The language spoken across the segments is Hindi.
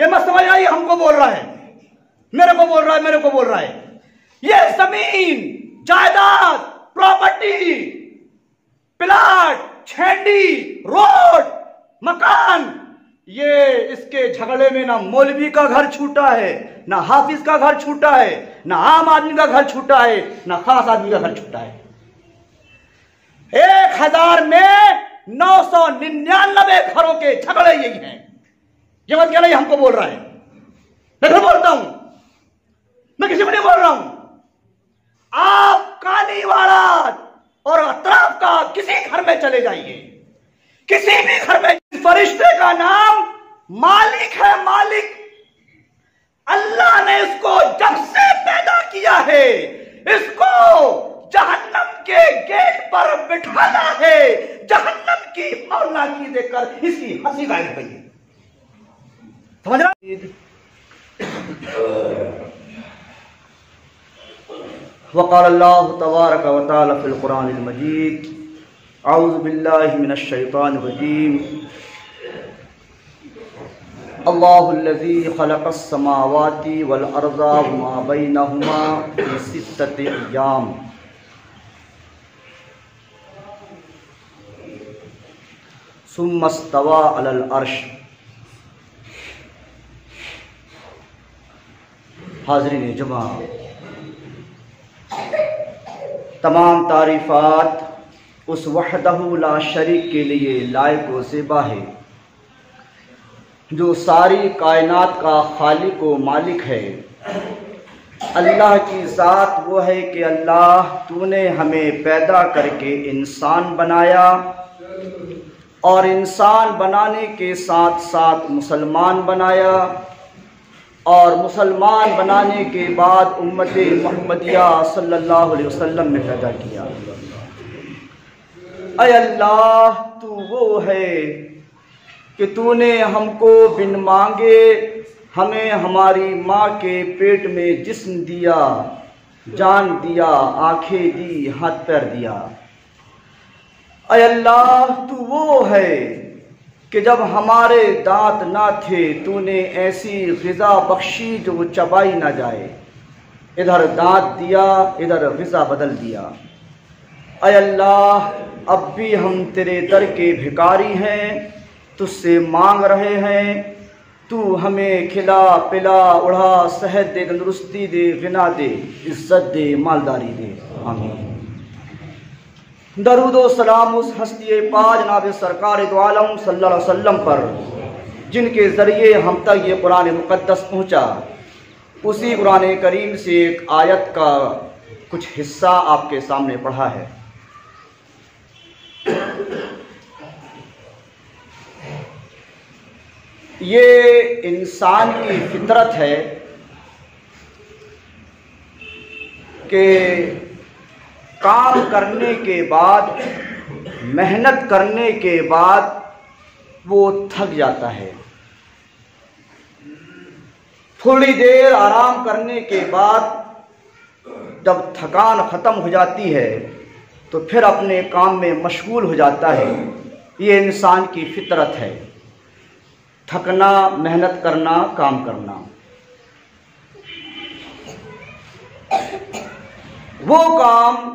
ये मत समझ आई हमको बोल रहा है, मेरे को बोल रहा है, मेरे को बोल रहा है। ये जमीन, जायदाद, प्रॉपर्टी, प्लाट, छेंडी, रोड, मकान, ये इसके झगड़े में ना मौलवी का घर छूटा है, ना हाफिज का घर छूटा है, ना आम आदमी का घर छूटा है, ना खास आदमी का घर छूटा है। 1000 में 999 घरों के झगड़े यही हैं। ये मत कहना ये हमको बोल रहा है, मैं फिर बोलता हूं, मैं किसी को नहीं बोल रहा हूं। आप कालीवाड़ा और अतराफ का किसी घर में चले जाइए, किसी भी घर में फरिश्ते का नाम मालिक है, मालिक। अल्लाह ने इसको जब से पैदा किया है, इसको जहन्नम के गेट पर बिठाना है, जहन्नम की मौलाकी देकर इसकी हंसी गायब गई। समझ रहा? वक़ाल अल्लाह तबारक व तआला फ़िल क़ुरानिल मजीद, अऊज़ु बिल्लाहि मिनश शैतानिर रजीम, अल्लाहुल्लज़ी ख़लक़स समावाति वल अर्ज़ा व मा बैनहुमा फ़ी सित्तति अय्याम सुम्मा इस्तवा अलल अर्श। हाज़रीन जुमा, तमाम तारीफ़ात उस वहदहू ला शरीक के लिए लायक व ज़ेबा है जो सारी कायनात का खालिक व मालिक है। अल्लाह की ज़ात वो है कि अल्लाह तूने हमें पैदा करके इंसान बनाया और इंसान बनाने के साथ साथ मुसलमान बनाया और मुसलमान बनाने के बाद उम्मत मुहम्मदिया सल्लल्लाहु अलैहि वसल्लम में पैदा किया। ऐ अल्लाह, तू वो है कि तूने हमको बिन मांगे हमें हमारी माँ के पेट में जिस्म दिया, जान दिया, आंखें दी, हाथ पैर दिया। ऐ अल्लाह, तू वो है कि जब हमारे दांत ना थे तूने ऐसी ग़िज़ा बख्शी जो चबाई ना जाए, इधर दांत दिया, इधर ग़िज़ा बदल दिया। ऐ अल्लाह, अब भी हम तेरे दर के भिखारी हैं, तुझसे मांग रहे हैं, तू हमें खिला पिला, उड़ा, सेहत दे, तंदुरुस्ती दे, गिना दे, इज्जत दे, मालदारी दे। आमीन। दरूद व सलाम उस हस्ती पाक जनाब सरकार दो आलम सल्लल्लाहु अलैहि वसल्लम पर जिनके ज़रिए हम तक ये कुरान मुक़द्दस पहुँचा। उसी कुरान करीम से एक आयत का कुछ हिस्सा आपके सामने पढ़ा है। ये इंसान की फितरत है कि काम करने के बाद, मेहनत करने के बाद वो थक जाता है। थोड़ी देर आराम करने के बाद जब थकान ख़त्म हो जाती है तो फिर अपने काम में मशगूल हो जाता है। ये इंसान की फितरत है, थकना, मेहनत करना, काम करना। वो काम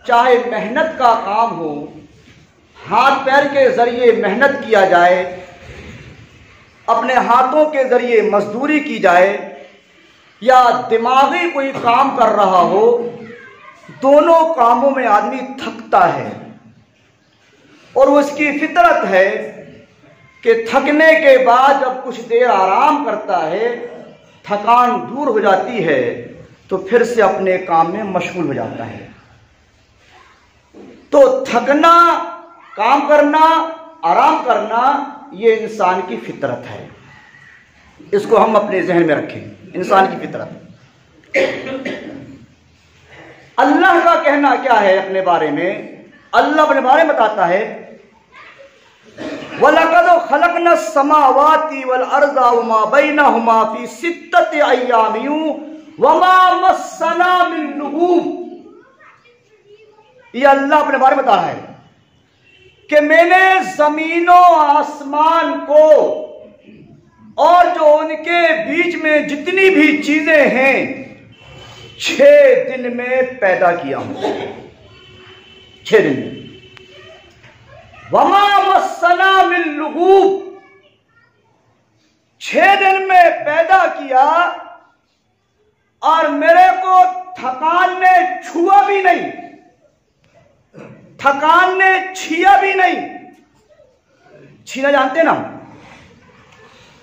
चाहे मेहनत का काम हो, हाथ पैर के ज़रिए मेहनत किया जाए, अपने हाथों के ज़रिए मजदूरी की जाए, या दिमागी कोई काम कर रहा हो, दोनों कामों में आदमी थकता है। और उसकी फितरत है कि थकने के बाद जब कुछ देर आराम करता है, थकान दूर हो जाती है, तो फिर से अपने काम में मशगूल हो जाता है। तो थकना, काम करना, आराम करना, ये इंसान की फितरत है। इसको हम अपने जहन में रखें, इंसान की फितरत। अल्लाह का कहना क्या है अपने बारे में? अल्लाह अपने बारे में बताता है, वलक़द ख़लक़नस समावाति वल अर्ज़ा वमा बैनहुमा फ़ी सित्तति अय्यामिन वमा मस्सना मिन लुगूब। ये अल्लाह अपने बारे में बता रहा है कि मैंने जमीनों आसमान को और जो उनके बीच में जितनी भी चीजें हैं 6 दिन में पैदा किया हूं। 6 दिन में। वमा मस्सना मिन लुगूब, 6 दिन में पैदा किया और मेरे को थकान ने छुआ भी नहीं, थकान ने छिया भी नहीं। छीना जानते ना,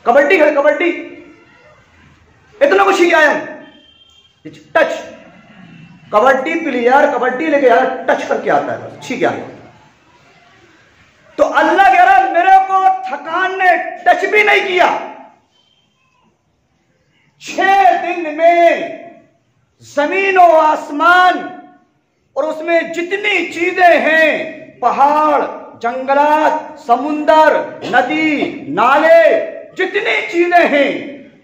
कबड्डी खेल, कबड्डी इतना कुछ ही आया हूं। टच, कबड्डी प्लेयर कबड्डी लेके आ टच करके आता है, बस ठीक है। तो अल्लाह कह रहा मेरे को थकान ने टच भी नहीं किया। 6 दिन में जमीन और आसमान और उसमें जितनी चीजें हैं, पहाड़, जंगलात, समुंदर, नदी, नाले, जितनी चीजें हैं,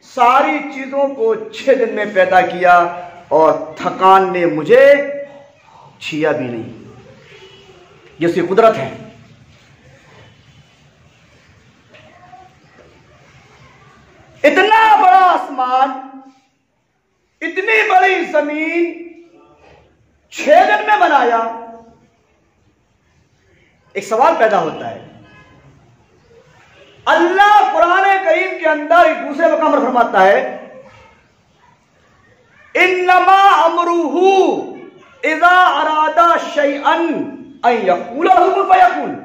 सारी चीजों को 6 दिन में पैदा किया और थकान ने मुझे छिया भी नहीं। ये उसकी कुदरत है। इतना बड़ा आसमान, इतनी बड़ी जमीन 6 दिन में बनाया। एक सवाल पैदा होता है, अल्लाह कुरान करीम के अंदर एक दूसरे मकाम पर फरमाता है, इन्नमा अमरुहु इज़ा अरादा शैअन अन यक़ूल लहु कुन फयकुन।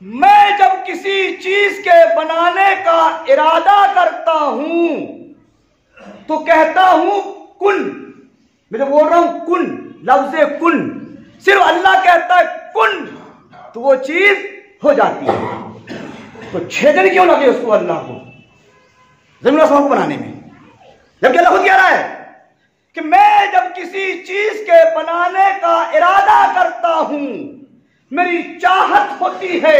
मैं जब किसी चीज के बनाने का इरादा करता हूं तो कहता हूं कुन। मैं तो बोल रहा हूं कुन, लफ्ज़े कुन, सिर्फ अल्लाह कहता है कुन तो वो चीज हो जाती है। तो 6 दिन क्यों लगे उसको, अल्लाह को, जमीन आसमान को बनाने में, जबकि अल्लाह खुद कह रहा है कि मैं जब किसी चीज के बनाने का इरादा करता हूं, मेरी चाहत होती है,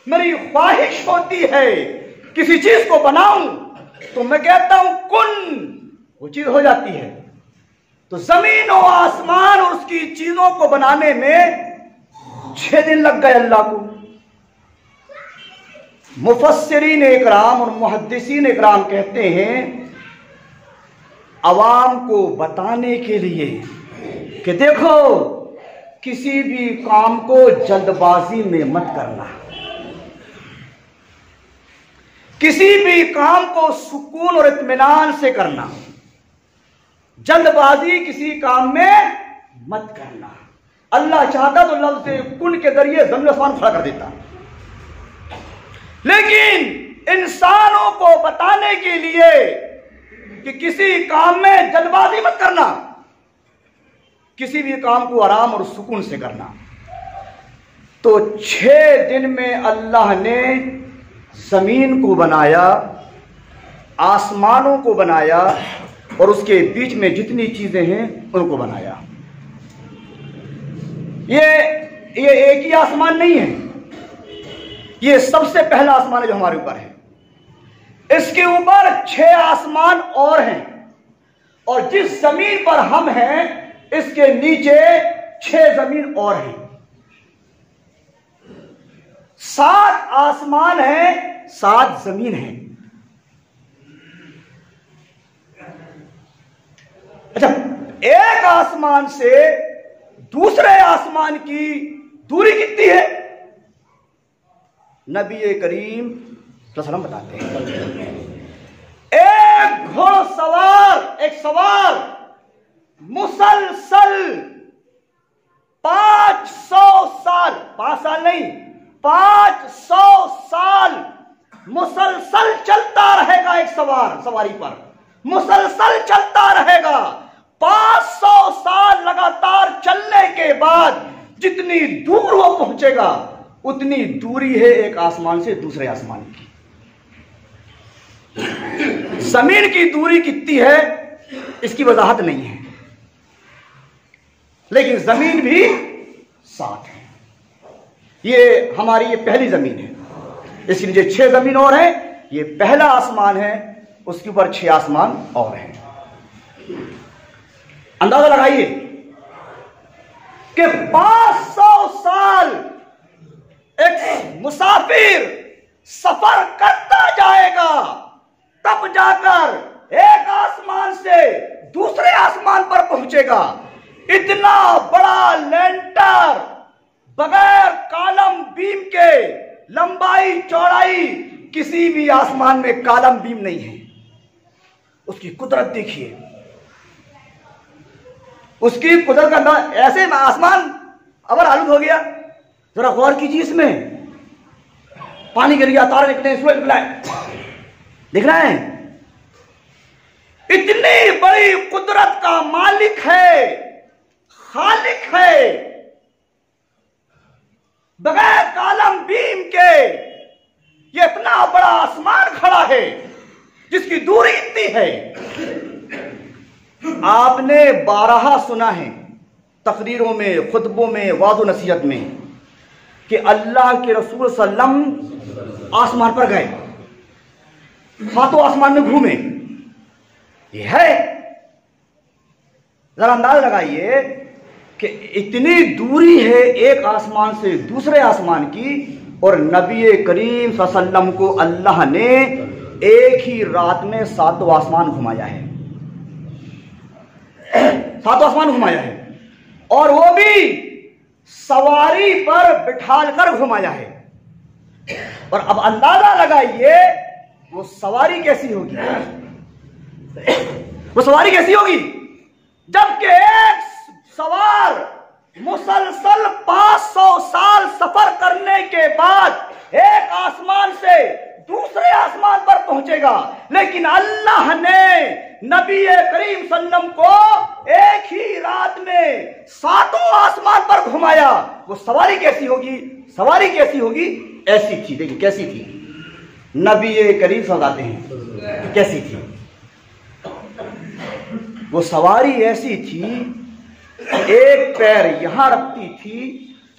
मेरी ख्वाहिश होती है किसी चीज को बनाऊं, तो मैं कहता हूं कुन, वो चीज हो जाती है। तो जमीन और आसमान और उसकी चीजों को बनाने में 6 दिन लग गए अल्लाह को। मुफस्सिरीन इकराम और मुहद्दिसीन इकराम कहते हैं, अवाम को बताने के लिए कि देखो किसी भी काम को जल्दबाजी में मत करना, किसी भी काम को सुकून और इत्मीनान से करना, जल्दबाजी किसी काम में मत करना। अल्लाह चाहता तो लफ्ज़ कुन के जरिए ज़मीन आसमान खड़ा कर देता, लेकिन इंसानों को बताने के लिए कि किसी काम में जल्दबाजी मत करना, किसी भी काम को आराम और सुकून से करना। तो 6 दिन में अल्लाह ने जमीन को बनाया, आसमानों को बनाया और उसके बीच में जितनी चीजें हैं उनको बनाया। ये एक ही आसमान नहीं है, ये सबसे पहला आसमान है जो हमारे ऊपर है। इसके ऊपर 6 आसमान और हैं, और जिस जमीन पर हम हैं इसके नीचे 6 जमीन और हैं। 7 आसमान है, 7 जमीन है। अच्छा, एक आसमान से दूसरे आसमान की दूरी कितनी है? नबी करीम सल्लल्लाहु अलैहि वसल्लम बताते हैं, एक घोड़सवार, एक सवार मुसलसल 500 साल, 5 साल नहीं 500 साल मुसलसल चलता रहेगा। एक सवार सवारी पर मुसलसल चलता रहेगा। 500 साल लगातार चलने के बाद जितनी दूर वो पहुंचेगा उतनी दूरी है एक आसमान से दूसरे आसमान की। जमीन की दूरी कितनी है इसकी वजाहत नहीं है, लेकिन जमीन भी 7 है। ये हमारी ये पहली जमीन है, इसके नीचे 6 जमीन और है। ये पहला आसमान है, उसके ऊपर 6 आसमान और हैं। अंदाजा लगाइए कि 500 साल एक मुसाफिर सफर करता जाएगा, तब जाकर एक आसमान से दूसरे आसमान पर पहुंचेगा। इतना बड़ा लैंडर बगैर कॉलम बीम के, लंबाई चौड़ाई किसी भी आसमान में कॉलम बीम नहीं है। उसकी कुदरत देखिए, उसकी कुदरत का अंदाज। ऐसे आसमान अबर आलूद हो गया, जरा गौर कीजिए, इसमें पानी गिर गया, तारे निकले, सूरज निकला है, दिख रहा है। इतनी बड़ी कुदरत का मालिक है, खालिक है, बगैर कॉलम बीम के ये इतना बड़ा आसमान खड़ा है जिसकी दूरी इतनी है। आपने बारहा सुना है तकरीरों में, खुतबों में, वाज़ो नसीहत में कि अल्लाह के रसूल सल्लम आसमान पर गए, सातों आसमान में घूमे। ये है, जरा अंदाज लगाइए कि इतनी दूरी है एक आसमान से दूसरे आसमान की, और नबी करीम सल्लल्लाहु अलैहि वसल्लम को अल्लाह ने एक ही रात में सातों आसमान घुमाया है, सातों आसमान घुमाया है, और वो भी सवारी पर बिठालकर घुमाया है। और अब अंदाजा लगाइए वो सवारी कैसी होगी, वो सवारी कैसी होगी, जबकि एक सवार मुसलसल 500 साल सफर करने के बाद एक आसमान से दूसरे आसमान पर पहुंचेगा। लेकिन अल्लाह ने नबी करीम सल्लम को एक ही रात में सातों आसमान पर घुमाया। वो सवारी कैसी होगी, सवारी कैसी होगी, ऐसी थी। देखिए कैसी थी, नबी करीम सल्लल्लाहु अलैहि वसल्लम कैसी थी, वो सवारी ऐसी थी, एक पैर यहां रखती थी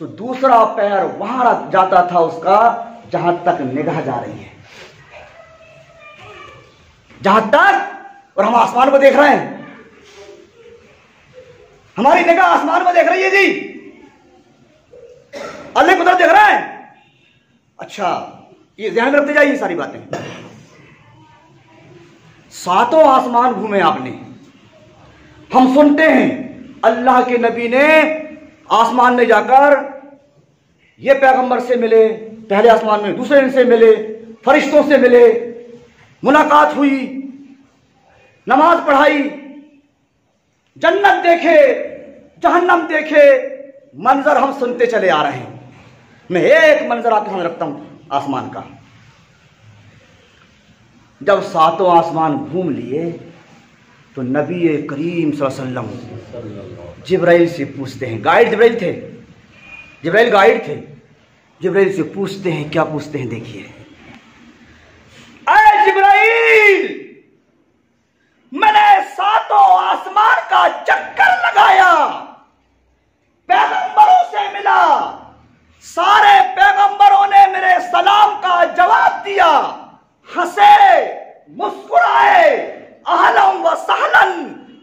तो दूसरा पैर वहां रख जाता था उसका, जहां तक निगाह जा रही है, जहां तक। और हम आसमान को देख रहे हैं, हमारी निगाह आसमान को देख रही है जी, अल्लाह की कुदरत देख रहे हैं। अच्छा, ये ध्यान में रखते जाइए सारी बातें। सातों आसमान घूमे आपने, हम सुनते हैं अल्लाह के नबी ने आसमान में जाकर ये पैगंबर से मिले, पहले आसमान में दूसरे दिन से मिले, फरिश्तों से मिले, मुलाकात हुई, नमाज पढ़ाई, जन्नत देखे, जहन्नम देखे, मंजर हम सुनते चले आ रहे हैं। मैं एक मंजर आपके सामने रखता हूं आसमान का। जब सातों आसमान घूम लिए तो नबी करीम सल्लल्लाहु अलैहि वसल्लम जिब्राइल से पूछते हैं, गाइड जिब्राइल थे, जिब्राइल गाइड थे, जिब्राइल से पूछते हैं, क्या पूछते हैं देखिए, ऐ जिब्राइल, मैंने सातों आसमान का चक्कर लगाया, पैगंबरों से मिला, सारे पैगंबरों ने मेरे सलाम का जवाब दिया, हंसे, मुस्कुराए, अहलन व सहलन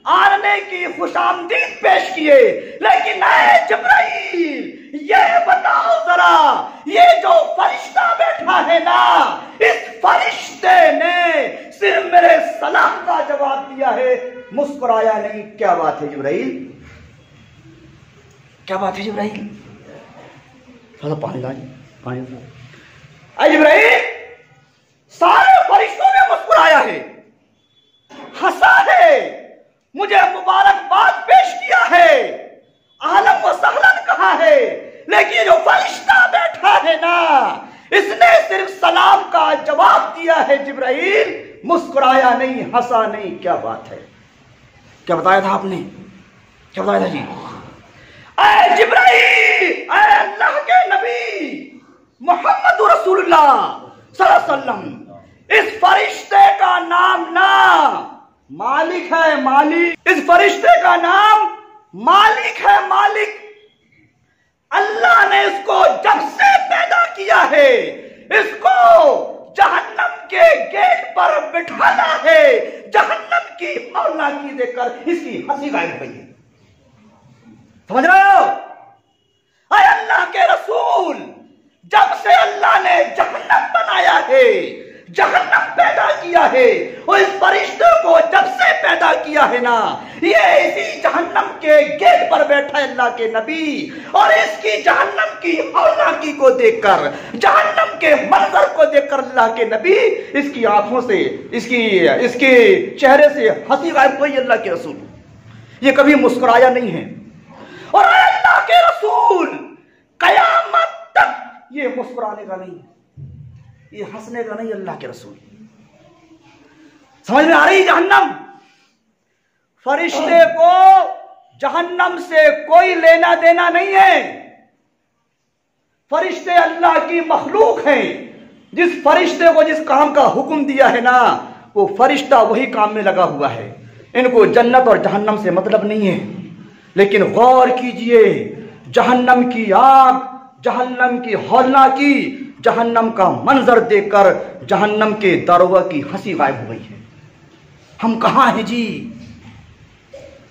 आने की खुशामदीद पेश किए। लेकिन ऐ जिब्राइल, ये बताओ जरा, ये जो फरिश्ता बैठा है ना, इस फरिश्ते ने सिर्फ मेरे सलाम का जवाब दिया है, मुस्कुराया नहीं। क्या बात है जिब्राइल, क्या बात है जिब्राइल, थोड़ा पानी लाइए, पानी। ऐ जिब्राइल, सारे फरिश्तों ने मुस्कुराया है, हंसा है, मुझे मुबारकबाद पेश किया है, आलम व सहलन कहा है, लेकिन जो फरिश्ता बैठा है ना, इसने सिर्फ सलाम का जवाब दिया है जिब्राइल, मुस्कुराया नहीं, हंसा नहीं। क्या बात है, क्या बताया था आपने, क्या बताया था जी? ऐ जिब्राइल, ऐ अल्लाह के नबी मोहम्मद रसूलुल्लाह सल्लल्लाहु अलैहि वसल्लम, इस फरिश्ते का नाम ना मालिक है, मालिक, इस फरिश्ते का नाम मालिक है, मालिक। अल्लाह ने इसको जब से पैदा किया है, इसको जहन्नम के गेट पर बिठाना है, जहन्नम की मौलाकी देकर इसकी हंसी गायब हुई है। समझ रहे हो? अल्लाह के रसूल जब से अल्लाह ने जहन्नम बनाया है, जहन्नम पैदा किया है, और इस फरिश्ते को जब से पैदा किया है ना, ये इसी जहन्नम के गेट पर बैठा है अल्लाह के नबी, और इसकी जहन्नम की हौलनाकी को देखकर, जहन्नम के मंजर को देखकर अल्लाह के नबी इसकी आंखों से, इसके चेहरे से हंसी गायब हुई। अल्लाह के रसूल ये कभी मुस्कुराया नहीं है, और अल्लाह के रसूल कयामत तक ये मुस्कुराने का नहीं, ये हंसने का नहीं। अल्लाह के रसूल, समझ में आ रही जहन्नम? फरिश्ते को जहन्नम से कोई लेना देना नहीं है। फरिश्ते अल्लाह की मखलूक हैं। जिस फरिश्ते को जिस काम का हुक्म दिया है ना, वो फरिश्ता वही काम में लगा हुआ है। इनको जन्नत और जहन्नम से मतलब नहीं है। लेकिन गौर कीजिए, जहन्नम की आग, जहन्नम की हौलनाकी, जहन्नम का मंजर देखकर जहन्नम के दारोगा की हंसी गायब हो गई है। हम कहां हैं जी?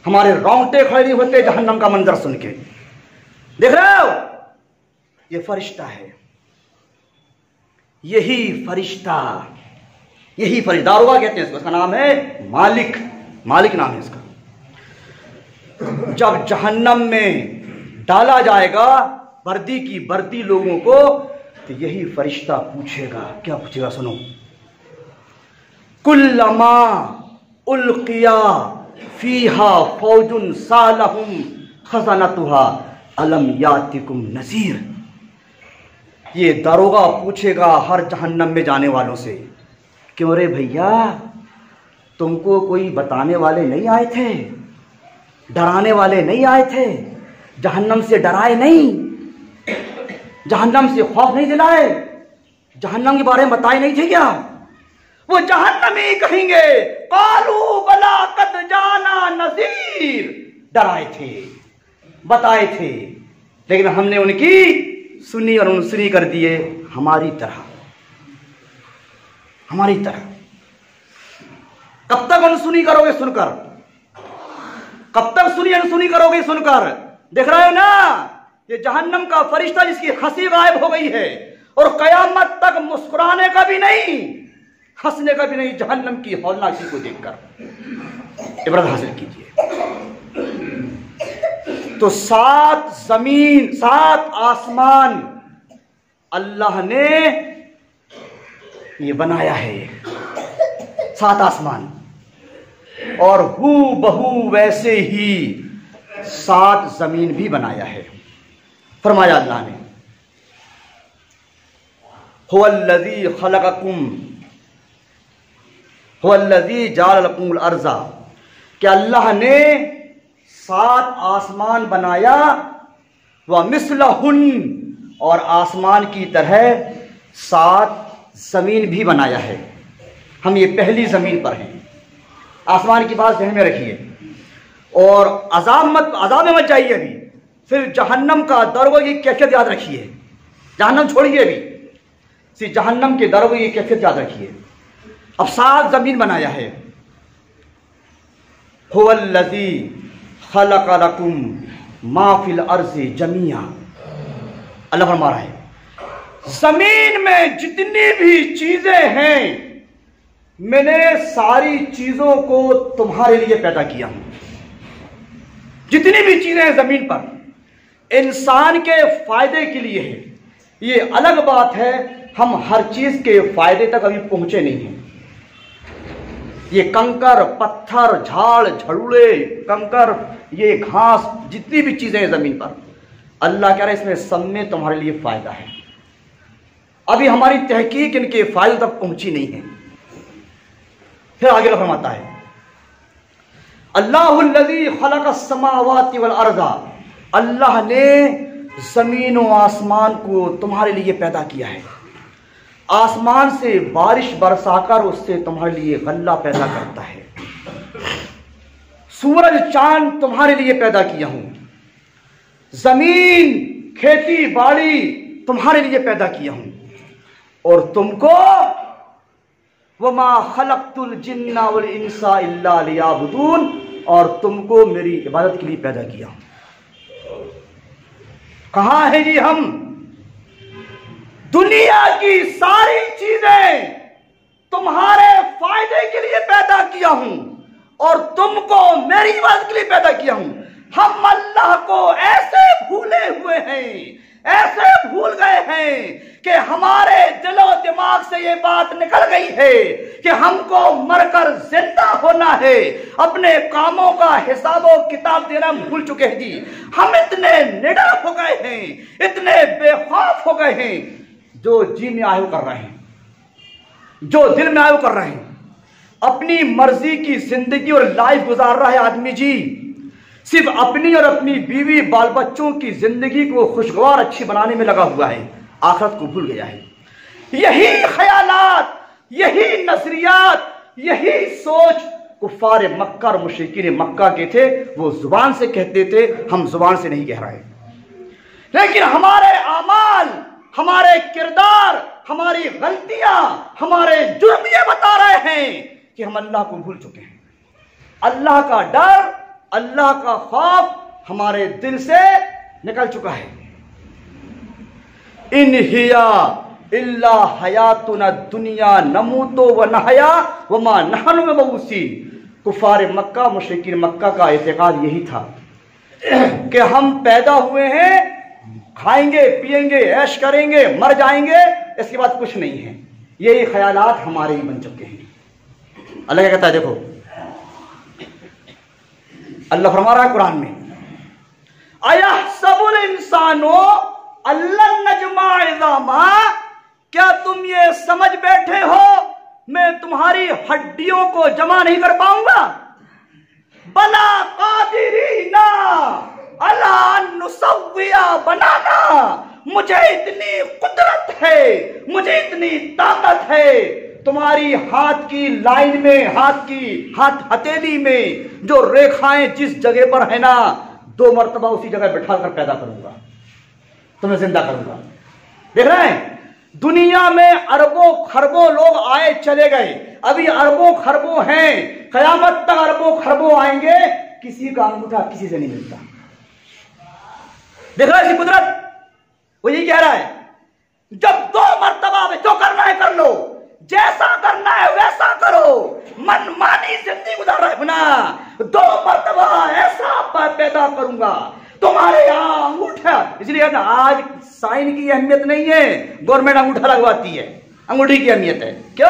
हमारे रोंगटे खड़े नहीं होते जहन्नम का मंजर सुन के। देख रहे हो, ये फरिश्ता है, यही फरिश्ता दारोगा कहते हैं इसको। इसका नाम है मालिक, मालिक नाम है इसका। जब जहन्नम में डाला जाएगा वर्दी की वर्दी लोगों को, तो यही फरिश्ता पूछेगा। क्या पूछेगा? सुनो। कुल्लमा उल्किया फीहा फौजुन सालहुम खज़नतुहा अलम यातिकुम नज़ीर। ये दारोगा पूछेगा हर जहन्नम में जाने वालों से, क्यों रे भैया, तुमको कोई बताने वाले नहीं आए थे? डराने वाले नहीं आए थे? जहन्नम से डराए नहीं? जहन्नम से खौफ नहीं दिलाए? जहन्नम के बारे में बताए नहीं थे क्या? वो जहन्नमी कहेंगे कालू बला कद जाना नज़ीर, डराए थे, बताए थे, लेकिन हमने उनकी सुनी और अनसुनी कर दिए। हमारी तरह, हमारी तरह। कब तक अनसुनी करोगे सुनकर? कब तक सुनी अनसुनी करोगे सुनकर? देख रहे हो ना, ये जहन्नम का फरिश्ता जिसकी हंसी गायब हो गई है, और कयामत तक मुस्कुराने का भी नहीं, हंसने का भी नहीं, जहन्नम की हौलनाकी को देखकर इबरत हासिल कीजिए। तो 7 जमीन 7 आसमान अल्लाह ने ये बनाया है, 7 आसमान, और हू बहू वैसे ही 7 जमीन भी बनाया है। फरमाया अल्लाह ने, हुवल्लज़ी खलक़कुम हुवल्लज़ी जअल लकुमुल अर्ज़ा, कि अल्लाह ने 7 आसमान बनाया, व मिस्लहुन, और आसमान की तरह 7 जमीन भी बनाया है। हम ये पहली जमीन पर हैं। आसमान की बात ध्यान में रखिए, और अजाब में मत जाइए। अभी सिर्फ जहन्नम का दरोगा की कैफियत याद रखिए। जहन्नम छोड़िए, अभी सिर्फ जहन्नम के दरोगा की कैफियत याद रखिए। अब 7 जमीन बनाया है। हुवल्लज़ी खलक़ लकुम मा फिल अर्ज़ि जमीआ, अल्लाह फरमा रहा है, जमीन में जितनी भी चीजें हैं, मैंने सारी चीजों को तुम्हारे लिए पैदा किया हूं। जितनी भी चीजें हैं जमीन पर, इंसान के फायदे के लिए है। ये अलग बात है, हम हर चीज के फायदे तक अभी पहुंचे नहीं हैं। ये कंकर, पत्थर, झाड़ झड़ूड़े, कंकर, ये घास, जितनी भी चीजें हैं जमीन पर, अल्लाह कह रहा है इसमें सब में तुम्हारे लिए फायदा है। अभी हमारी तहकीक इनके फायदे तक पहुंची नहीं है। फिर आगे फरमाता है, अल्लाहुल्लज़ी खलक़स समावाति वल अर्ज़ा, अल्लाह ने जमीन और आसमान को तुम्हारे लिए पैदा किया है। आसमान से बारिश बरसाकर उससे तुम्हारे लिए गल्ला पैदा करता है। सूरज चांद तुम्हारे लिए पैदा किया हूं। जमीन, खेती बाड़ी तुम्हारे लिए पैदा किया हूं। और तुमको वमा खलक़तुल जिन्ना वल इंसा इल्ला लियाबुदून, और तुमको मेरी इबादत के लिए पैदा किया। कहां है जी हम? दुनिया की सारी चीजें तुम्हारे फायदे के लिए पैदा किया हूं और तुमको मेरी इबादत के लिए पैदा किया हूं। हम अल्लाह को ऐसे भूले हुए हैं, ऐसे भूल गए हैं कि हमारे दिलो दिमाग से ये बात निकल गई है कि हमको मरकर जिंदा होना है। अपने कामों का हिसाब और किताब देना भूल चुके हैं जी। हम इतने निडर हो गए हैं, इतने बेखौफ हो गए हैं, जो जी में आयु कर रहे हैं, जो दिल में आयु कर रहे हैं। अपनी मर्जी की जिंदगी और लाइफ गुजार रहा है आदमी जी, सिर्फ अपनी और अपनी बीवी बाल बच्चों की जिंदगी को खुशगवार अच्छी बनाने में लगा हुआ है, आखिरत को भूल गया है। यही ख्यालात, यही नजरियात, यही सोच कुफ्फार मक्का और मुशरिकीन मक्का के थे। वो जुबान से कहते थे, हम जुबान से नहीं कह रहे, लेकिन हमारे आमाल, हमारे किरदार, हमारी गलतियां, हमारे जुर्म ये बता रहे हैं कि हम अल्लाह को भूल चुके हैं। अल्लाह का डर, अल्लाह का खौफ हमारे दिल से निकल चुका है। इन हिया इल्ला हयातुना दुनिया नमूतो व नहया व मा नहनु मबऊसीन। कुफार मक्का, मुशरिकीन मक्का का एतकाद यही था कि हम पैदा हुए हैं, खाएंगे पिएंगे ऐश करेंगे, मर जाएंगे, इसके बाद कुछ नहीं है। यही ख्यालात हमारे ही बन चुके हैं। अल्लाह क्या कहता है, देखो अल्लाह फरमा रहा है कुरान में, अयहसबुल इंसानो अल्लन नजमा इज़ामा, क्या तुम ये समझ बैठे हो मैं तुम्हारी हड्डियों को जमा नहीं कर पाऊंगा? बला कादिरीना अला नुसव्विया बनाना, मुझे इतनी कुदरत है, मुझे इतनी ताकत है, तुम्हारी हाथ की लाइन में, हाथ हथेली में जो रेखाएं जिस जगह पर है ना, 2 मरतबा उसी जगह बैठा कर पैदा करूंगा, तुम्हें जिंदा करूंगा। देख रहे हैं दुनिया में अरबों खरबों लोग आए चले गए, अभी अरबों खरबों हैं, कयामत तक अरबों खरबों आएंगे, किसी का अंगूठा किसी से नहीं मिलता। देख रहा है कुदरत, वो यही कह रहा है, जब 2 मरतबा में जो करना है कर लो, जैसा करना है वैसा करो, मनमानी जिंदगी गुजार रहे हो ना, 2 मरतबा ऐसा पैदा करूंगा, तुम्हारे यहां अंगूठा। इसलिए ना आज साइन की अहमियत नहीं है, गवर्नमेंट अंगूठा लगवाती है, अंगूठी की अहमियत है। क्यों?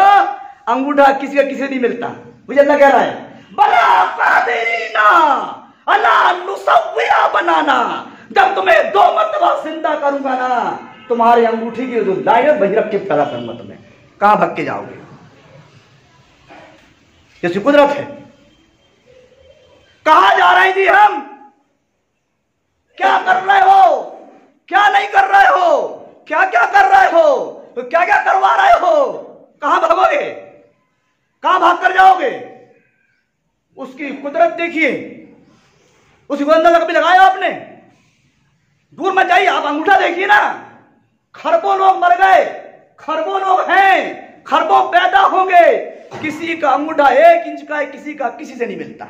अंगूठा किसी का किसी नहीं मिलता। मुझे अल्लाह कह रहा है, बला कादिरीना अला नुसव्विया बनाना, जब तुम्हें 2 मरतबा जिंदा करूंगा ना, तुम्हारे अंगूठी की जो लाइन है वही रख के पैदा करूंगा, तुम्हें कहां भाग के जाओगे? जैसी कुदरत है। कहां जा रहे हैं जी हम? क्या कर रहे हो, क्या नहीं कर रहे हो, क्या क्या कर रहे हो, तो क्या क्या करवा रहे हो? कहां भागोगे, कहां भाग कर जाओगे? उसकी कुदरत देखिए, उसकी अंदाजा कभी लगाया आपने? दूर मत जाइए, आप अंगूठा देखिए ना, खरबों लोग मर गए, खरबों लोग हैं, खरबों पैदा होंगे, किसी का अंगूठा 1 इंच का है, किसी का किसी से नहीं मिलता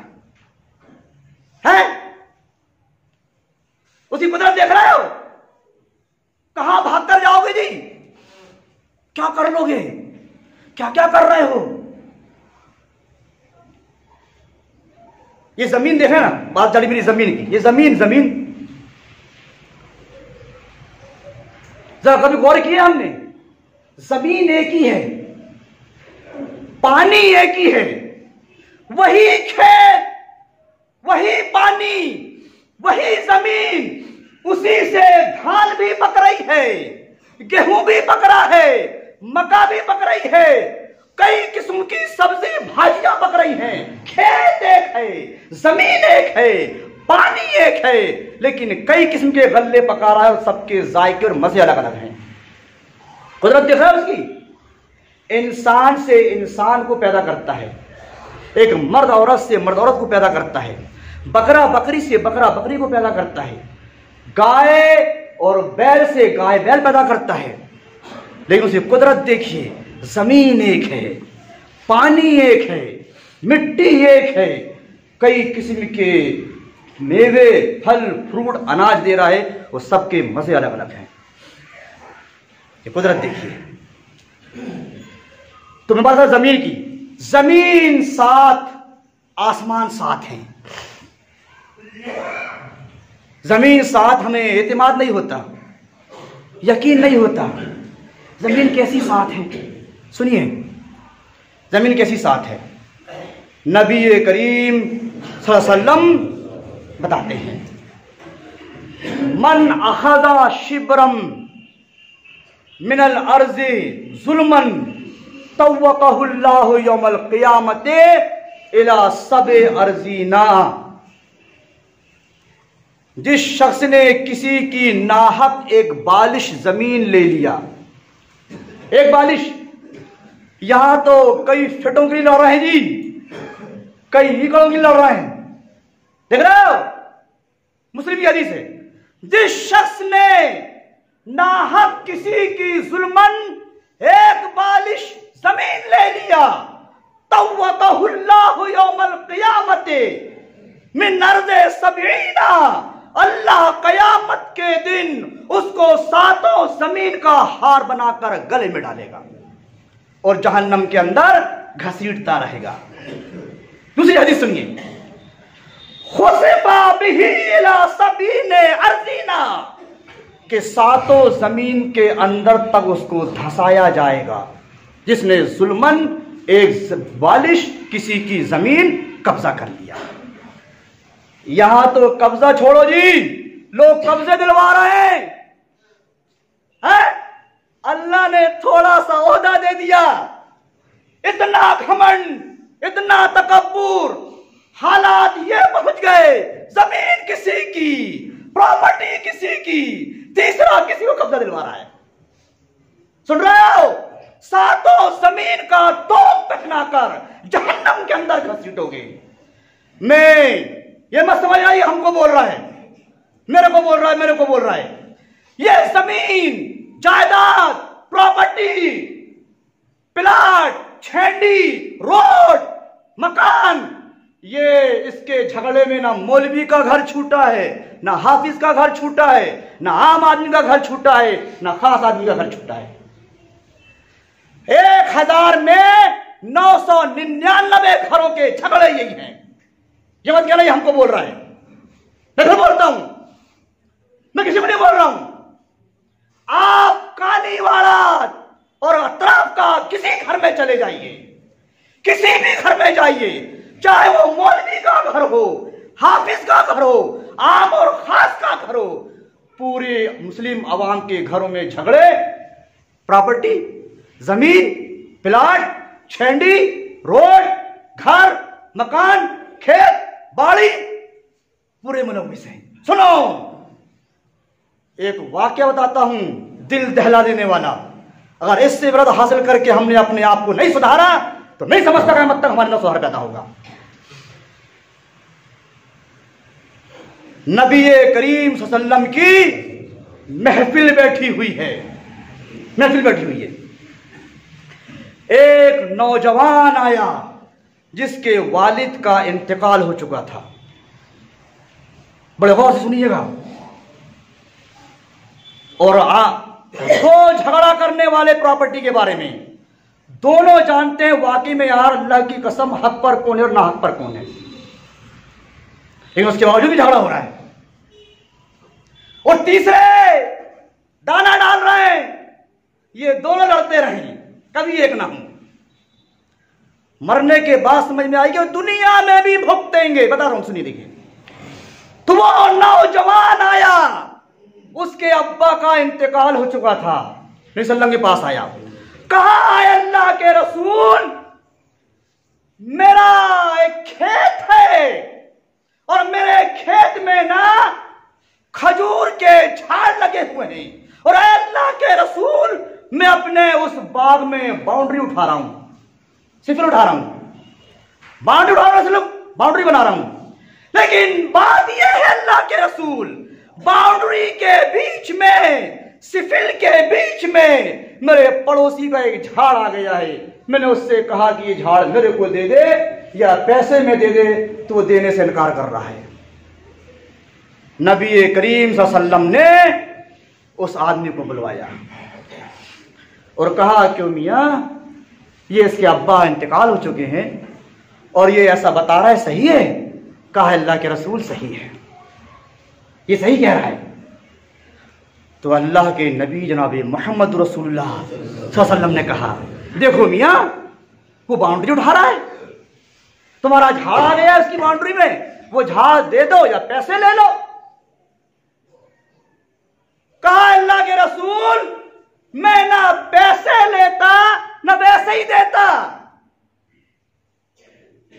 है। उसी कुदरत देख रहे हो, कहां भाग कर जाओगे जी? क्या कर लोगे, क्या क्या कर रहे हो? ये जमीन देखे ना, बात चली मेरी जमीन की, ये जमीन जरा कभी गौर किया हमने? जमीन एक ही है, पानी एक ही है, वही खेत, वही पानी, वही जमीन, उसी से धान भी पक रही है, गेहूं भी पक रहा है, मक्का भी पक रही है, कई किस्म की सब्जी भाजियां पक रही हैं। खेत एक है, जमीन एक है, पानी एक है, लेकिन कई किस्म के गल्ले पका रहा है और सबके जायके और मजे अलग अलग हैं। कुदरत देख रहा है उसकी। इंसान से इंसान को पैदा करता है, एक मर्द औरत से मर्द औरत को पैदा करता है, बकरा बकरी से बकरा बकरी को पैदा करता है, गाय और बैल से गाय बैल पैदा करता है। लेकिन उसे कुदरत देखिए, जमीन एक है, पानी एक है, मिट्टी एक है, कई किस्म के मेवे फल फ्रूट अनाज दे रहा है, वो सबके मजे अलग अलग हैं। ये कुदरत देखिए। तो मैं बात कर जमीन की, जमीन 7 आसमान 7 हैं। जमीन 7 हमें एतमाद नहीं होता, यकीन नहीं होता। जमीन कैसी 7 है? सुनिए जमीन कैसी 7 है। नबी करीम सल्लल्लाहु अलैहि वसल्लम बताते हैं, मन अखदा शिब्रम मिनल अर्ज़ि जुल्मन तव्वक़हुल्लाहु यौमल क़ियामते इला सबे अर्ज़ीना। जिस शख्स ने किसी की नाहक एक बालिश जमीन ले लिया, एक बालिश, यहां तो कई फीटों के लिए लड़ रहे हैं जी, कई एकड़ों के लिए लड़ रहे हैं, देख रहे हो? मुस्लिम की हदीस है, जिस शख्स ने नाहक किसी की जुल्मन एक बालिश जमीन ले लिया, तव्वक़हुल्लाहु यौमल क़ियामते मिन अर्ज़ि सबईना, अल्लाह कयामत के दिन उसको 7 जमीन का हार बनाकर गले में डालेगा और जहन्नम के अंदर घसीटता रहेगा। दूसरी हदीस सुनिए, खुसिफा बिही इला सबीने अर्ज़ीना, के 7 जमीन के अंदर तक उसको धंसाया जाएगा जिसने जुल्मन एक बालिश किसी की जमीन कब्जा कर लिया। यहां तो कब्जा छोड़ो जी, लोग कब्जे दिलवा रहे हैं। अल्लाह ने थोड़ा सा ओहदा दे दिया, इतना घमंड, इतना तकब्बुर, हालात ये पहुंच गए, जमीन किसी की, प्रॉपर्टी किसी की, तीसरा किसी को कब्जा दिलवा रहा है। सुन रहे हो? 7 जमीन का तोप पहनाकर जहन्नम के अंदर घसीटोगे। मैं ये मत समझ आई हमको बोल रहा है, मेरे को बोल रहा है, मेरे को बोल रहा है। ये जमीन, जायदाद, प्रॉपर्टी, प्लाट, छेंडी, रोड, मकान, ये इसके झगड़े में ना मौलवी का घर छूटा है, ना हाफिज का घर छूटा है, ना आम आदमी का घर छूटा है, ना खास आदमी का घर छूटा है। 1000 में 999 घरों के झगड़े यही हैं। ये मत कहना ये हमको बोल रहा है, मैं फिर बोलता हूं, मैं किसी को नहीं बोल रहा हूं। आप कानीवाड़ा और अतराफ का किसी घर में चले जाइए, किसी भी घर में जाइए, चाहे वो मौलवी का घर हो, हाफिज का घर हो, आम और खास का घर हो, पूरे मुस्लिम अवाम के घरों में झगड़े, प्रॉपर्टी, जमीन, प्लाट, छेंडी, रोड, घर, मकान, खेत, बाड़ी, पूरे मुलव्विस हैं। सुनो, एक वाक्य बताता हूं, दिल दहला देने वाला। अगर इससे इबरत हासिल करके हमने अपने आप को नहीं सुधारा तो नहीं समझता क़यामत तक हमारे अंदर सुधार पैदा होगा। नबी करीम सल्लल्लाहु अलैहि वसल्लम की महफिल बैठी हुई है, महफिल बैठी हुई है। एक नौजवान आया जिसके वालिद का इंतकाल हो चुका था। बड़े गौर से सुनिएगा। और दो झगड़ा करने वाले प्रॉपर्टी के बारे में दोनों जानते हैं वाकई में यार अल्लाह की कसम हक पर कौन है और ना हक पर कौन है, लेकिन उसके बावजूद भी झगड़ा हो रहा है। और तीसरे दाना डाल रहे हैं, ये दोनों लड़ते रहे, कभी एक ना हो। मरने के बाद समझ में आएगी और दुनिया में भी भुगतेंगे। बता रहा हूं, सुनिए देखिए। तो वो नौजवान आया, उसके अब्बा का इंतकाल हो चुका था, नबी सल्लल्लाहु अलैहि वसल्लम के पास आया, कहा अल्लाह के रसूल, मेरा एक खेत है और मेरे खेत में ना खजूर के झाड़ लगे हुए हैं, और अल्लाह के रसूल मैं अपने उस बाग में बाउंड्री उठा रहा हूं, सिफर उठा रहा हूं, बाउंड्री उठा रहा हूं, बाउंड्री बना रहा हूं। लेकिन बात यह है अल्लाह के रसूल, बाउंड्री के बीच में, सिफिल के बीच में मेरे पड़ोसी का एक झाड़ आ गया है। मैंने उससे कहा कि ये झाड़ मेरे को दे दे या पैसे में दे दे, तो वो देने से इनकार कर रहा है। नबी करीम सल्लल्लाहु अलैहि वसल्लम ने उस आदमी को बुलवाया, और कहा क्यों मियाँ, ये इसके अब्बा इंतकाल हो चुके हैं और ये ऐसा बता रहा है, सही है? कहा अल्लाह के रसूल सही है, ये सही कह रहा है। तो अल्लाह के नबी जनाब मोहम्मद रसूलुल्लाह सल्लल्लाहु अलैहि वसल्लम ने कहा, देखो मियाँ, वो बाउंड्री उठा रहा है, तुम्हारा झाड़ आ गया उसकी बाउंड्री में, वो झाड़ दे दो या पैसे ले लो। कहा अल्लाह के रसूल, मैं ना पैसे लेता ना वैसे ही देता।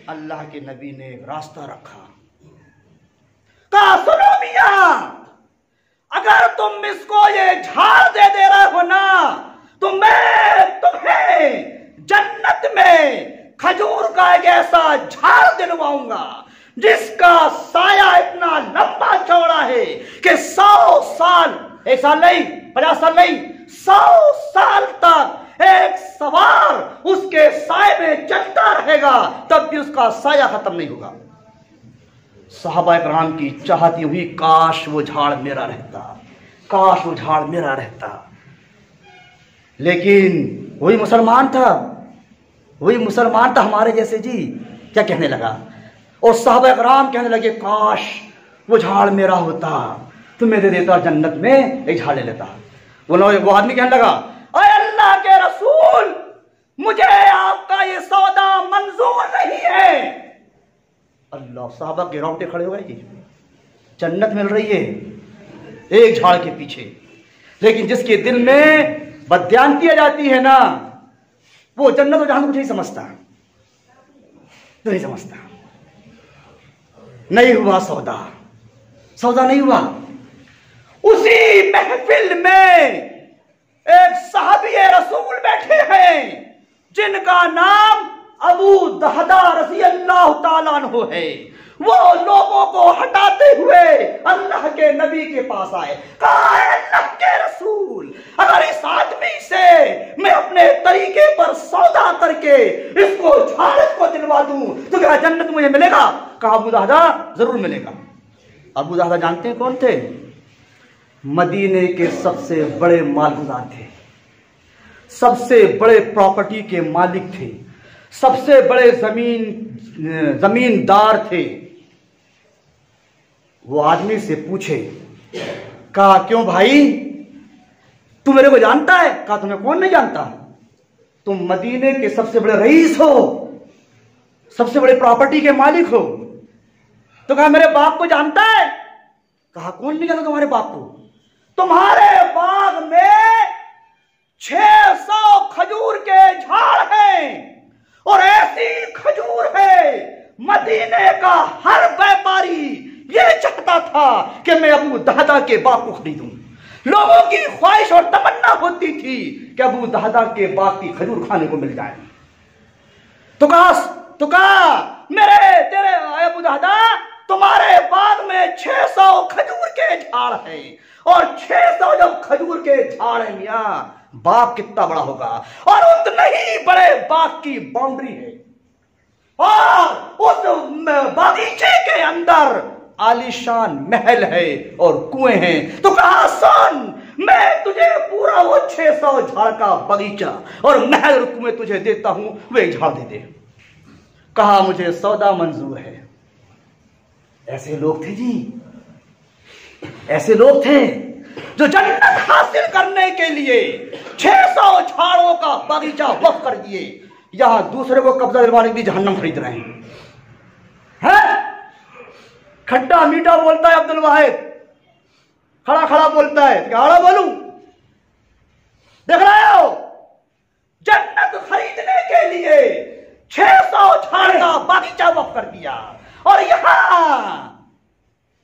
अल्लाह के नबी ने एक रास्ता रखा। कहा सुनो मियां, अगर तुम इसको ये झाड़ दे रहे हो ना, तो मैं तुम्हें जन्नत में खजूर का एक ऐसा झाड़ दिलवाऊंगा जिसका साया इतना लंबा चौड़ा है कि 100 साल, 1 साल नहीं, 50 साल नहीं, 100 साल तक एक सवार उसके साए में चलता रहेगा, तब भी उसका साया खत्म नहीं होगा। सहाबा इकराम की चाहती हुई, काश वो झाड़ मेरा रहता, काश वो झाड़ मेरा रहता। लेकिन वही मुसलमान था, वही मुसलमान था हमारे जैसे जी, क्या कहने लगा, और सहाबा इकराम कहने लगे, काश वो झाड़ मेरा होता, तुम्हें दे देता, जन्नत में एक झाड़ ले लेता। वो आदमी कहने लगा, अरे अल्लाह के रसूल, मुझे आपका ये सौदा मंजूर नहीं है। अल्लाह, साहबा के रोंगटे खड़े हो गए जी, जन्नत मिल रही है एक झाड़ के पीछे, लेकिन जिसके दिल में बदयांती आ जाती है ना, वो जन्नत और जहन्नम कुछ नहीं समझता, नहीं समझता। नहीं हुआ सौदा, सौदा नहीं हुआ। उसी महफिल में एक सहाबी रसूल बैठे हैं जिनका नाम अबू दहदा रज़ी अल्लाह ताला अन्हु है। वो लोगों को हटाते हुए अल्लाह के नबी के पास आए। कहा, अल्लाह के रसूल, अगर इस आदमी से मैं अपने तरीके पर सौदा करके इसको झाड़ को दिलवा दूं तो क्या जन्नत मुझे मिलेगा? कहा, अबू दहदा जरूर मिलेगा। अबू दहदा जानते हैं कौन थे? मदीने के सबसे बड़े मालगुजार थे, सबसे बड़े प्रॉपर्टी के मालिक थे, सबसे बड़े जमींदार थे। वो आदमी से पूछे, कहा, क्यों भाई, तू मेरे को जानता है? कहा, तुम्हें कौन नहीं जानता, तुम मदीने के सबसे बड़े रईस हो, सबसे बड़े प्रॉपर्टी के मालिक हो। तो कहा, मेरे बाप को जानता है? कहा, कौन नहीं जानता तुम्हारे बाप को? तुम्हारे बाग में 600 खजूर के झाड़ हैं और ऐसी खजूर है मदीने का हर व्यापारी ये चाहता था कि मैं अबू दहदा के बाग को खरीदूं। लोगों की ख्वाहिश और तमन्ना होती थी कि अबू दहदा के बाग की खजूर खाने को मिल जाए। तो कहा मेरे तेरे अबू दहदा, तुम्हारे बाग में 600 खजूर के झाड़ हैं और 600 जब खजूर के झाड़ है मियाँ, बाग कितना बड़ा होगा, और उतना ही बड़े बाग की बाउंड्री है और उस बागीचे के अंदर आलीशान महल है और कुएं हैं। तो कहा, सुन, मैं तुझे पूरा वो 600 झाड़ का बगीचा और महल और कुएं तुझे देता हूं, वे झाड़ दे दे। कहा, मुझे सौदा मंजूर है। ऐसे लोग थे जी, ऐसे लोग थे जो जन्नत हासिल करने के लिए 600 झाड़ों का बगीचा वक्फ कर दिए, यहां दूसरे को कब्जा दिलवाने के लिए जहन्नम खरीद रहे हैं। खट्टा मीठा बोलता है अब्दुल वाहिद, खड़ा खड़ा बोलता है, क्या खड़ा बोलूं? देख रहे हो, जन्नत खरीदने के लिए 600 झाड़ का बगीचा वक्फ कर दिया और यहां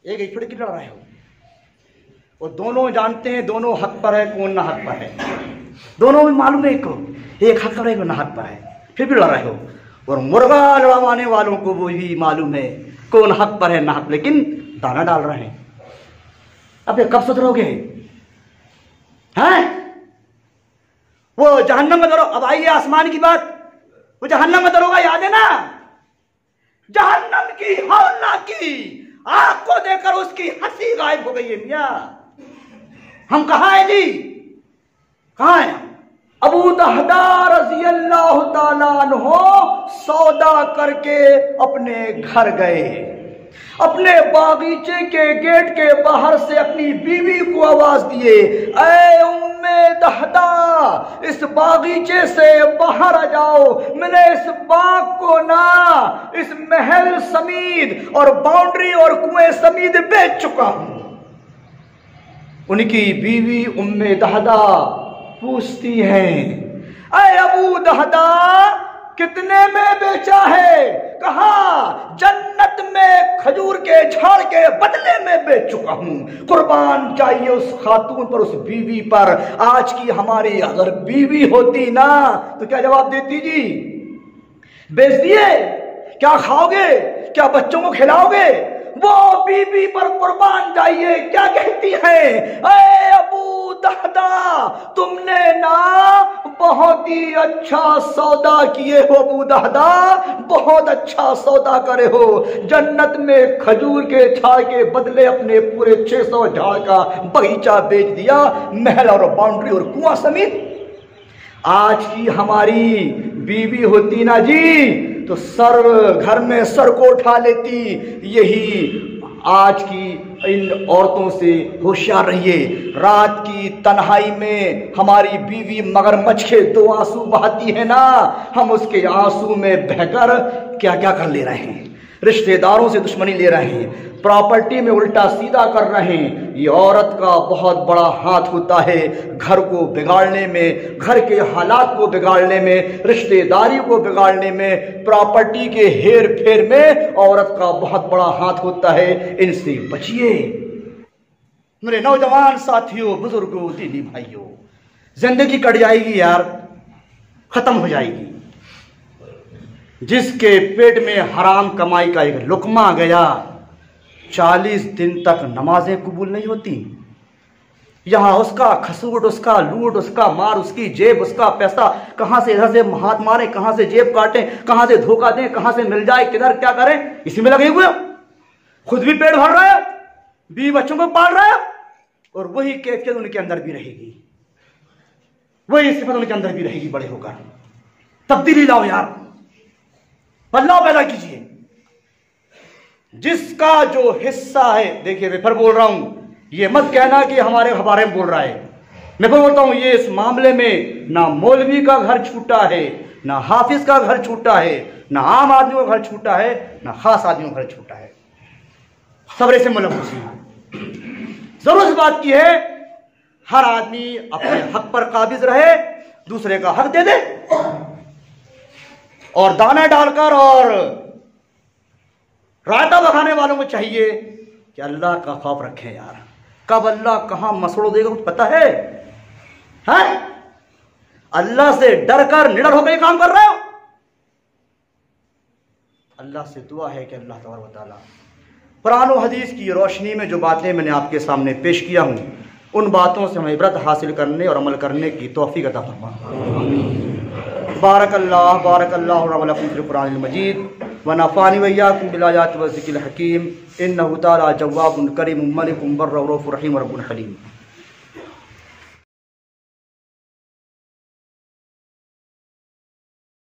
एक खिड़की लड़ रहे हो। और दोनों जानते हैं दोनों हक पर है, कौन ना हक पर है, दोनों भी मालूम है, एक हक पर है, ना हक पर है, फिर भी लड़ रहे हो। और मुर्गा लड़वाने वालों को वो भी मालूम है कौन हक पर है ना हक, लेकिन दाना डाल रहे हैं। अब ये कब सुधरोगे? हैं? वो जहन्नम में दरो, अब आइए आसमान की बात, वो जहन्नम में दरोगा याद है ना? जहन्नम की हौला की आग को देखकर उसकी हंसी गायब हो गई है मियां। हम कहां हैं जी, कहां हैं? अबू दहदा रज़ी अल्लाह ताला अन्हो सौदा करके अपने घर गए। अपने बागीचे के गेट के बाहर से अपनी बीवी को आवाज दिए, ऐ उम्मे दहदा, इस बागीचे से बाहर आ जाओ, मैंने इस बाग को ना इस महल समीत और बाउंड्री और कुएं समीत बेच चुका हूं। उनकी बीवी उम्मे दहदा पूछती है, ऐ अबू दहदा, कितने में बेचा है? कहा, जन्नत में खजूर के झाड़ के बदले में बेच चुका हूं। कुर्बान चाहिए उस खातून पर, उस बीवी पर। आज की हमारी अगर बीवी होती ना तो क्या जवाब देती? जी बेच दिए, क्या खाओगे, क्या बच्चों को खिलाओगे? वो बीवी पर कुर्बान जाइए क्या कहती है, ऐ अबू दहदा, तुमने ना बहुत ही अच्छा सौदा किए हो। अबू दहदा, बहुत अच्छा सौदा करे हो। जन्नत में खजूर के झाड़ के बदले अपने पूरे 600 झाड़ का बगीचा बेच दिया, महल और बाउंड्री और कुआं समेत। आज की हमारी बीवी होती ना जी तो सर घर में सर को उठा लेती। यही आज की इन औरतों से होशियार रहिए। रात की तन्हाई में हमारी बीवी मगरमच्छ के 2 आंसू बहाती है ना, हम उसके आंसू में बहकर क्या क्या कर ले रहे हैं। रिश्तेदारों से दुश्मनी ले रहे हैं, प्रॉपर्टी में उल्टा सीधा कर रहे हैं। ये औरत का बहुत बड़ा हाथ होता है घर को बिगाड़ने में, घर के हालात को बिगाड़ने में, रिश्तेदारी को बिगाड़ने में, प्रॉपर्टी के हेर फेर में औरत का बहुत बड़ा हाथ होता है। इनसे बचिए मेरे नौजवान साथियों, बुजुर्गों, दीदी भाइयों। जिंदगी कट जाएगी यार, खत्म हो जाएगी। जिसके पेट में हराम कमाई का एक लुकमा गया, 40 दिन तक नमाजें कबूल नहीं होती। यहां उसका खसूट, उसका लूट, उसका मार, उसकी जेब, उसका पैसा, कहां से इधर से हाथ मारे, कहां से जेब काटें, कहां से धोखा दें, कहां से मिल जाए, किधर क्या करें, इसी में लगे हुए। खुद भी पेट भर रहा है, बीवी बच्चों को पाल रहा है, और वही कैफियत उनके अंदर भी रहेगी, वही सिफत उनके अंदर भी रहेगी। बड़े होकर तब्दीली लाओ यार, बदलाव पैदा कीजिए। जिसका जो हिस्सा है, देखिए मैं फिर बोल रहा हूं, ये मत कहना कि हमारे बारे में बोल रहा है। मैं बोलता हूं ये इस मामले में ना मौलवी का घर छूटा है, ना हाफिज का घर छूटा है, ना आम आदमियों का घर छूटा है, ना खास आदमियों का घर छूटा है। सबरे से मुलव्वस है। जरूर इस बात की है हर आदमी अपने हक पर काबिज रहे, दूसरे का हक दे दे, और दाना डालकर और रायता बखाने वालों को चाहिए कि अल्लाह का खौफ रखें यार। कब अल्लाह कहां मसड़ो देगा कुछ पता है? अल्लाह से डर कर निडर होकर काम कर रहे हो। अल्लाह से दुआ है कि अल्लाह तबारक व तआला कुरान और हदीस की रोशनी में जो बातें मैंने आपके सामने पेश किया हूं, उन बातों से हमें इबरत हासिल करने और अमल करने की तौफीक अता फरमा। बारकल्लाह लकुम फिल कुरानिल मजीद व नफ़ानी व इय्याकुम बिल आयाति व ज़िक्रिल हकीम। इन्नहु तआला जव्वाबुन करीमुम मलिकुम बर्रुर रहीम रब्बुल हलीम।